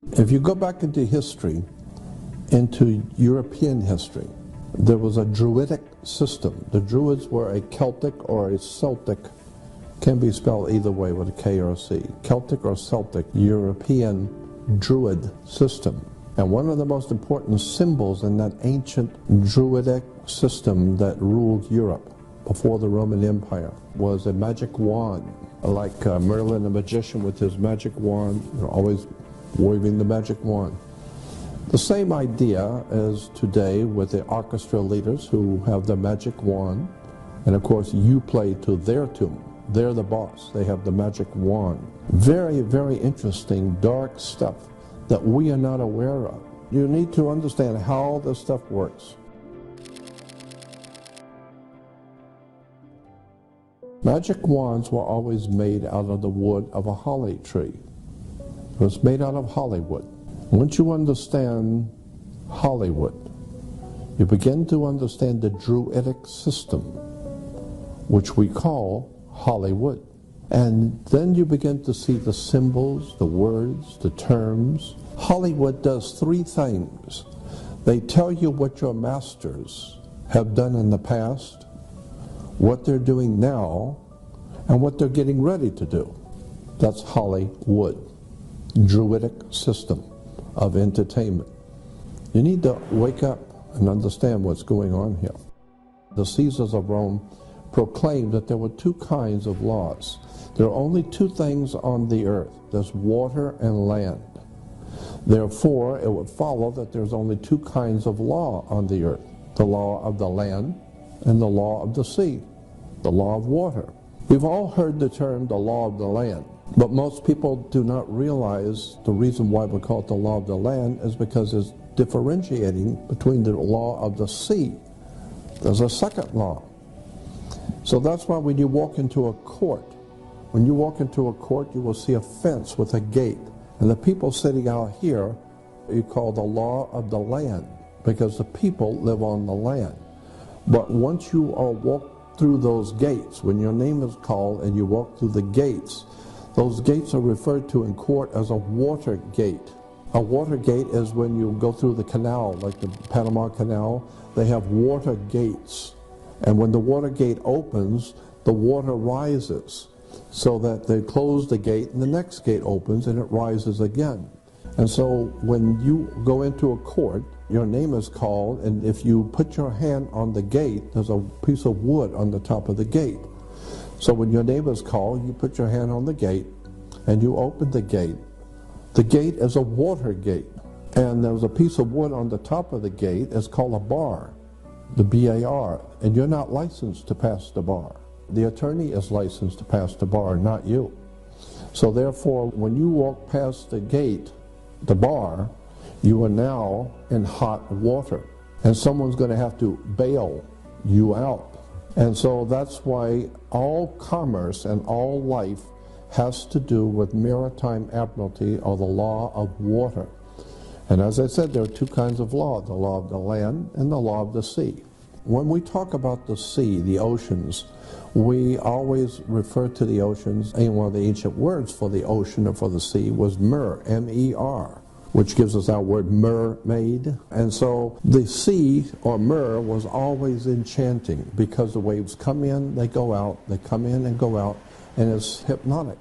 If you go back into history, into European history, there was a Druidic system. The Druids were a Celtic or a Celtic, can be spelled either way with a K or a C, Celtic or Celtic European Druid system. And one of the most important symbols in that ancient Druidic system that ruled Europe before the Roman Empire was a magic wand, like Merlin the magician with his magic wand, always waving the magic wand. The same idea as today with the orchestra leaders who have the magic wand, and of course you play to their tune. They're the boss. They have the magic wand. Very, very interesting, dark stuff that we are not aware of. You need to understand how this stuff works. Magic wands were always made out of the wood of a holly tree. It was made out of Hollywood. Once you understand Hollywood, you begin to understand the Druidic system, which we call Hollywood. And then you begin to see the symbols, the words, the terms. Hollywood does three things. They tell you what your masters have done in the past, what they're doing now, and what they're getting ready to do. That's Hollywood, Druidic system of entertainment. You need to wake up and understand what's going on here. The Caesars of Rome proclaimed that there were two kinds of laws. There are only two things on the earth. There's water and land. Therefore, it would follow that there's only two kinds of law on the earth. The law of the land and the law of the sea, the law of water. We've all heard the term the law of the land, but most people do not realize the reason why we call it the law of the land is because it's differentiating between the law of the sea. There's a second law. So that's why when you walk into a court, when you walk into a court, you will see a fence with a gate. And the people sitting out here, you call the law of the land, because the people live on the land. But once you are walked through those gates, when your name is called and you walk through the gates, those gates are referred to in court as a water gate. A water gate is when you go through the canal, like the Panama Canal, they have water gates. And when the water gate opens, the water rises, so that they close the gate and the next gate opens and it rises again. And so when you go into a court, your name is called, and if you put your hand on the gate, there's a piece of wood on the top of the gate. So when your name is called, you put your hand on the gate and you open the gate. The gate is a water gate, and there's a piece of wood on the top of the gate. It's called a bar, the B-A-R, and you're not licensed to pass the bar. The attorney is licensed to pass the bar, not you. So therefore, when you walk past the gate, the bar, you are now in hot water, and someone's going to have to bail you out. And so that's why all commerce and all life has to do with maritime admiralty, or the law of water. And as I said, there are two kinds of law, the law of the land and the law of the sea. When we talk about the sea, the oceans, we always refer to the oceans, and one of the ancient words for the ocean or for the sea was mer, M-E-R, which gives us our word mermaid. And so the sea, or mer, was always enchanting, because the waves come in, they go out, they come in and go out, and it's hypnotic.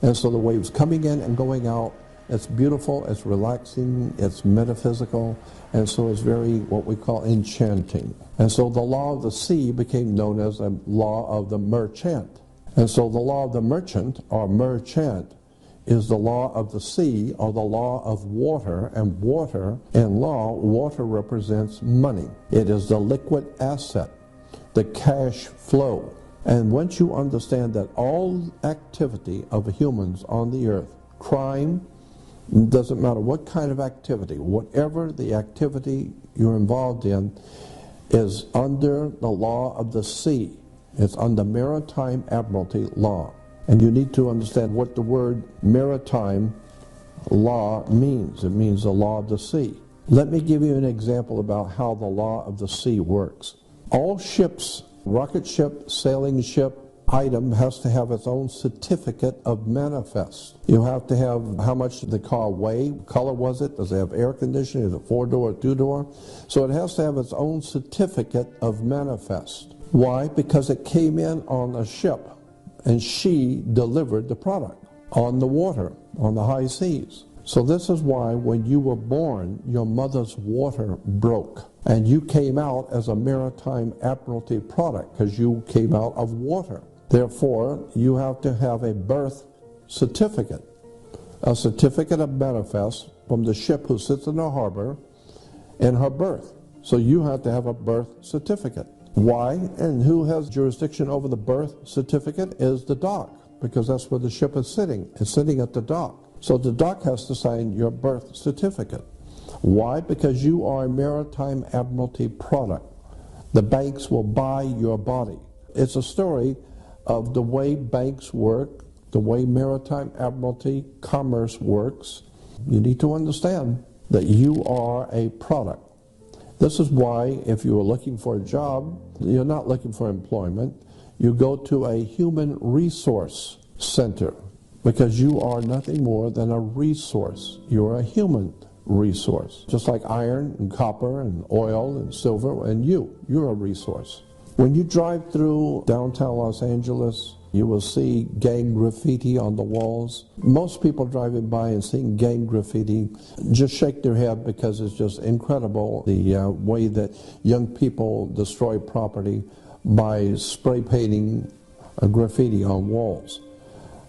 And so the waves coming in and going out, it's beautiful, it's relaxing, it's metaphysical, and so it's very what we call enchanting. And so the law of the sea became known as the law of the merchant. And so the law of the merchant, or merchant, is the law of the sea, or the law of water. And water, in law, water represents money. It is the liquid asset, the cash flow. And once you understand that all activity of humans on the earth, crime, doesn't matter what kind of activity, whatever the activity you're involved in, is under the law of the sea. It's under maritime admiralty law. And you need to understand what the word maritime law means. It means the law of the sea. Let me give you an example about how the law of the sea works. All ships, rocket ship, sailing ship, item has to have its own certificate of manifest. You have to have how much the car weigh, color was it, does it have air conditioning, is it 4-door or 2-door? So it has to have its own certificate of manifest. Why? Because it came in on a ship and she delivered the product on the water, on the high seas. So this is why when you were born, your mother's water broke. And you came out as a maritime admiralty product because you came out of water. Therefore, you have to have a birth certificate, a certificate of manifest from the ship who sits in the harbor in her birth. So you have to have a birth certificate. Why? And who has jurisdiction over the birth certificate is the dock, because that's where the ship is sitting. It's sitting at the dock. So the dock has to sign your birth certificate. Why? Because you are a maritime admiralty product. The banks will buy your body. It's a story of the way banks work, the way maritime admiralty commerce works. You need to understand that you are a product. This is why if you are looking for a job, you're not looking for employment. You go to a human resource center because you are nothing more than a resource. You're a human resource. Just like iron and copper and oil and silver, and you're a resource. When you drive through downtown Los Angeles, you will see gang graffiti on the walls. Most people driving by and seeing gang graffiti just shake their head because it's just incredible the way that young people destroy property by spray painting graffiti on walls.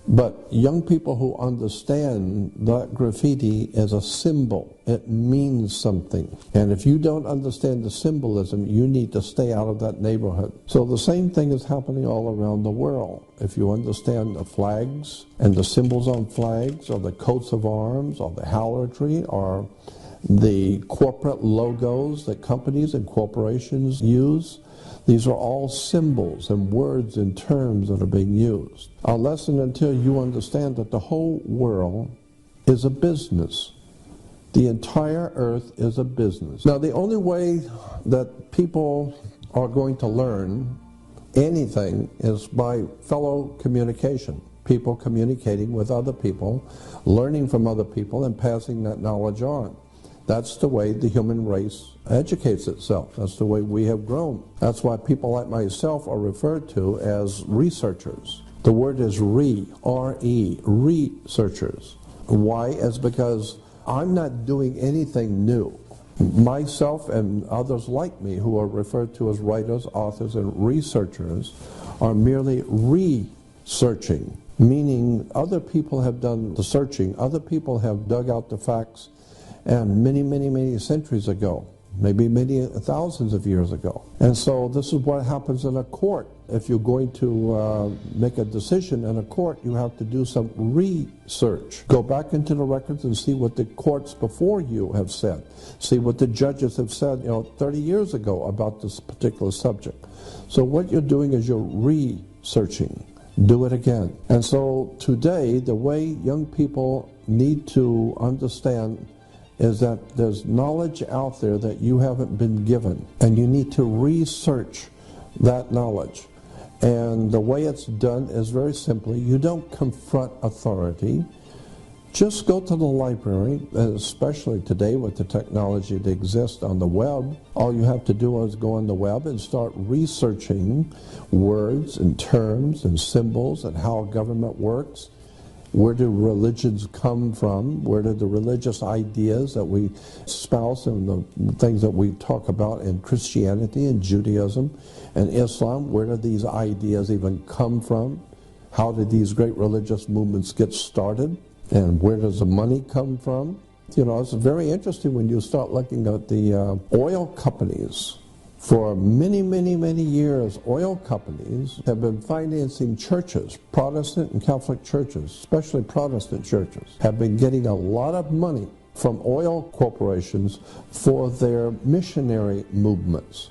But young people who understand that graffiti is a symbol, it means something. And if you don't understand the symbolism, you need to stay out of that neighborhood. So the same thing is happening all around the world. If you understand the flags and the symbols on flags, or the coats of arms, or the heraldry, or the corporate logos that companies and corporations use, these are all symbols and words and terms that are being used. Unless and until you understand that the whole world is a business. The entire earth is a business. Now, the only way that people are going to learn anything is by fellow communication. People communicating with other people, learning from other people, and passing that knowledge on. That's the way the human race educates itself. That's the way we have grown. That's why people like myself are referred to as researchers. The word is R-E, researchers. Why? Is because I'm not doing anything new. Myself and others like me who are referred to as writers, authors, and researchers are merely researching, meaning other people have done the searching, other people have dug out the facts, and many centuries ago, maybe many thousands of years ago. And so this is what happens in a court. If you're going to make a decision in a court, you have to do some research. Go back into the records and see what the courts before you have said. See what the judges have said 30 years ago about this particular subject. So what you're doing is you're researching. Do it again. And so today, the way young people need to understand is that there's knowledge out there that you haven't been given, and you need to research that knowledge. And the way it's done is very simply, you don't confront authority. Just go to the library, especially today with the technology that exists on the web. All you have to do is go on the web and start researching words and terms and symbols and how government works. Where do religions come from? Where do the religious ideas that we espouse and the things that we talk about in Christianity and Judaism and Islam, where do these ideas even come from? How did these great religious movements get started? And where does the money come from? It's very interesting when you start looking at the oil companies. For many years, oil companies have been financing churches, Protestant and Catholic churches, especially Protestant churches, have been getting a lot of money from oil corporations for their missionary movements.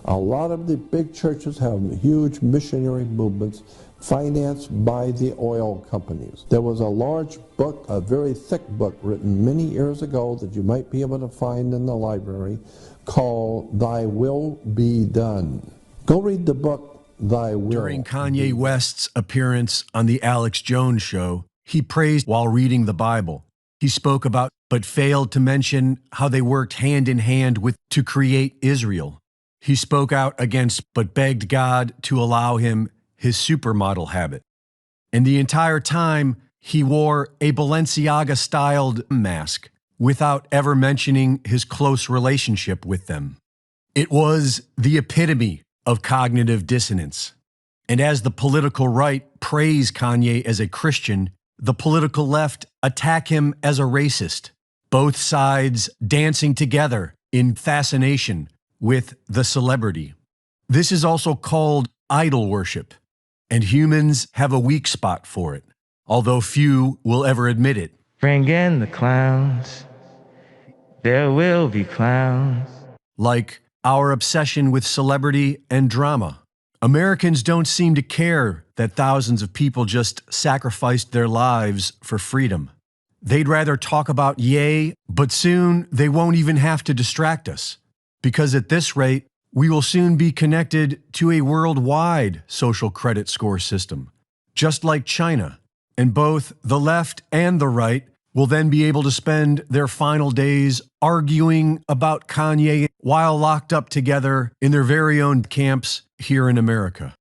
A lot of the big churches have huge missionary movements financed by the oil companies. There was a large book, a very thick book, written many years ago that you might be able to find in the library, called Thy Will Be Done. Go read the book. thy will. During Kanye West's appearance on The Alex Jones Show, he praised while reading the Bible. He spoke about, but failed to mention, how they worked hand in hand to create Israel. He spoke out against, but begged God to allow him his supermodel habit. And the entire time, he wore a Balenciaga-styled mask without ever mentioning his close relationship with them. It was the epitome of cognitive dissonance. And as the political right praise Kanye as a Christian, the political left attack him as a racist, both sides dancing together in fascination with the celebrity. This is also called idol worship, and humans have a weak spot for it, although few will ever admit it. Bring in the clowns. There will be clowns. Like our obsession with celebrity and drama. Americans don't seem to care that thousands of people just sacrificed their lives for freedom. They'd rather talk about Ye, but soon they won't even have to distract us. Because at this rate, we will soon be connected to a worldwide social credit score system, just like China. And both the left and the right will then be able to spend their final days arguing about Kanye while locked up together in their very own camps here in America.